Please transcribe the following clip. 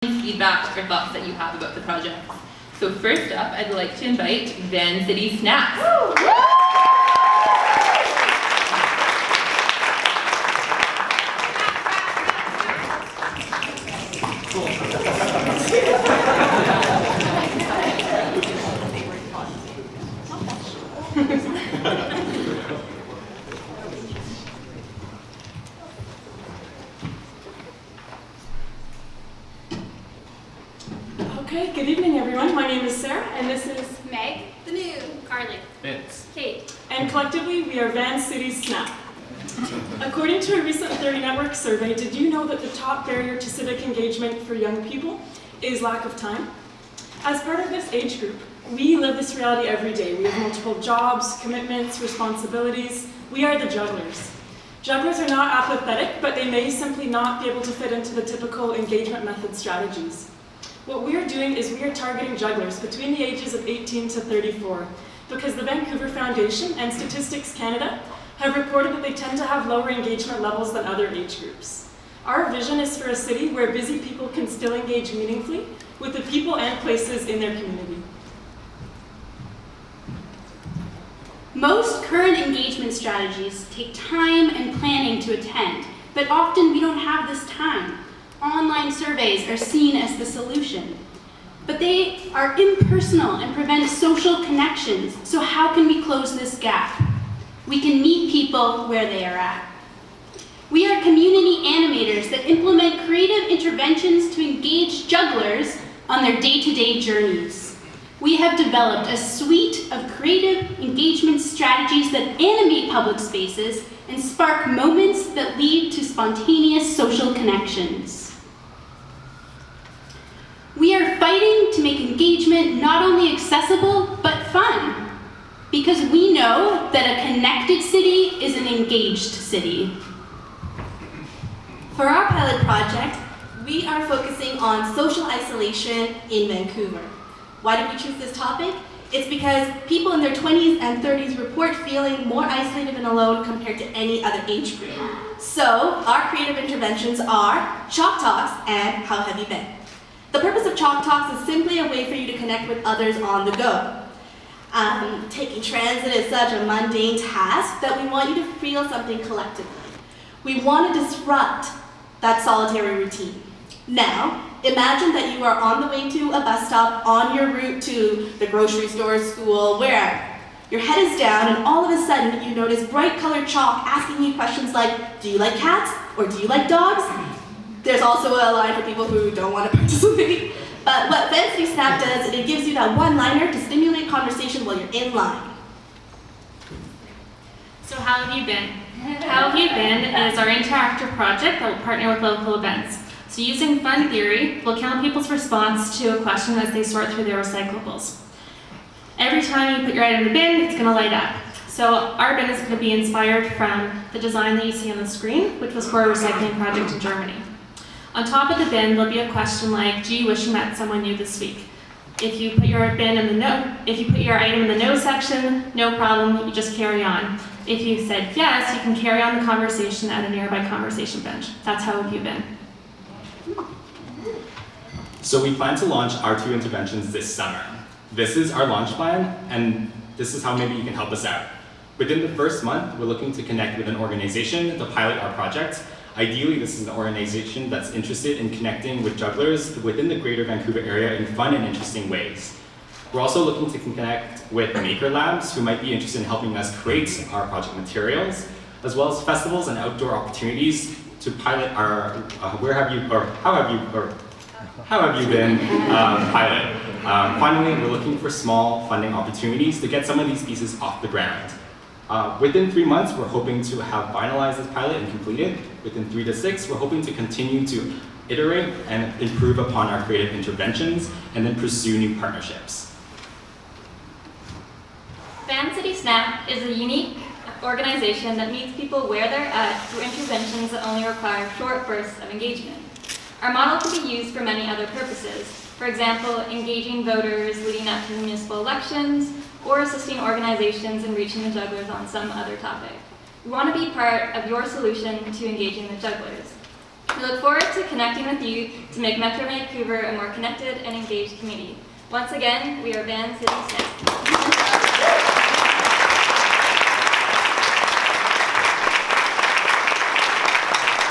feedback or thoughts that you have about the project. So first up, I'd like to invite VanCity Snacks. Okay, good evening everyone. My name is Sarah and this is Meg, the new Carly, Vince, Kate. And collectively we are VanCity Snap. According to a recent 30 Network survey, did you know that the top barrier to civic engagement for young people is lack of time? As part of this age group, we live this reality every day. We have multiple jobs, commitments, responsibilities. We are the jugglers. Jugglers are not apathetic, but they may simply not be able to fit into the typical engagement method strategies. What we are doing is we are targeting jugglers between the ages of 18 to 34 because the Vancouver Foundation and Statistics Canada have reported that they tend to have lower engagement levels than other age groups. Our vision is for a city where busy people can still engage meaningfully with the people and places in their community. Most current engagement strategies take time and planning to attend, but often we don't have this time. Online surveys are seen as the solution, but they are impersonal and prevent social connections. So how can we close this gap? We can meet people where they are at. We are community animators that implement creative interventions to engage jugglers on their day-to-day journeys. We have developed a suite of creative engagement strategies that animate public spaces and spark moments that lead to spontaneous social connections. We are fighting to make engagement not only accessible, but fun, because we know that a connected city is an engaged city. For our pilot project, we are focusing on social isolation in Vancouver. Why did we choose this topic? It's because people in their 20s and 30s report feeling more isolated and alone compared to any other age group. So, our creative interventions are Chalk Talks and How Have You Been? The purpose of Chalk Talks is simply a way for you to connect with others on the go. Taking transit is such a mundane task that we want you to feel something collectively. We want to disrupt that solitary routine. Now, imagine that you are on the way to a bus stop on your route to the grocery store, school, wherever. Your head is down and all of a sudden you notice bright colored chalk asking you questions like, do you like cats or do you like dogs? There's also a line for people who don't want to participate. But what VanCity Snap does is it gives you that one-liner to stimulate conversation while you're in line. So how have you been? How have you been is our interactive project that will partner with local events. So using fun theory, we'll count people's response to a question as they sort through their recyclables. Every time you put your item in the bin, it's going to light up. So our bin is going to be inspired from the design that you see on the screen, which was for a recycling project in Germany. On top of the bin, there'll be a question like, do you wish you met someone new this week? If you put your item in the no section, no problem, you just carry on. If you said yes, you can carry on the conversation at a nearby conversation bench. That's how have you been. so we plan to launch our 2 interventions this summer. This is our launch plan, and this is how maybe you can help us out. Within the first month, we're looking to connect with an organization to pilot our project. Ideally, this is an organization that's interested in connecting with jugglers within the greater Vancouver area in fun and interesting ways. We're also looking to connect with maker labs who might be interested in helping us create our project materials, as well as festivals and outdoor opportunities to pilot our how have you been pilot. Finally, we're looking for small funding opportunities to get some of these pieces off the ground. Within 3 months, we're hoping to have finalized this pilot and completed. Within 3 to 6, we're hoping to continue to iterate and improve upon our creative interventions and then pursue new partnerships. VanCity Snap is a unique organization that meets people where they're at through interventions that only require short bursts of engagement. Our model can be used for many other purposes. For example, engaging voters leading up to municipal elections, or assisting organizations in reaching the jugglers on some other topic. We want to be part of your solution to engaging the jugglers. We look forward to connecting with you to make Metro Vancouver a more connected and engaged community. Once again, we are VanCity Snap.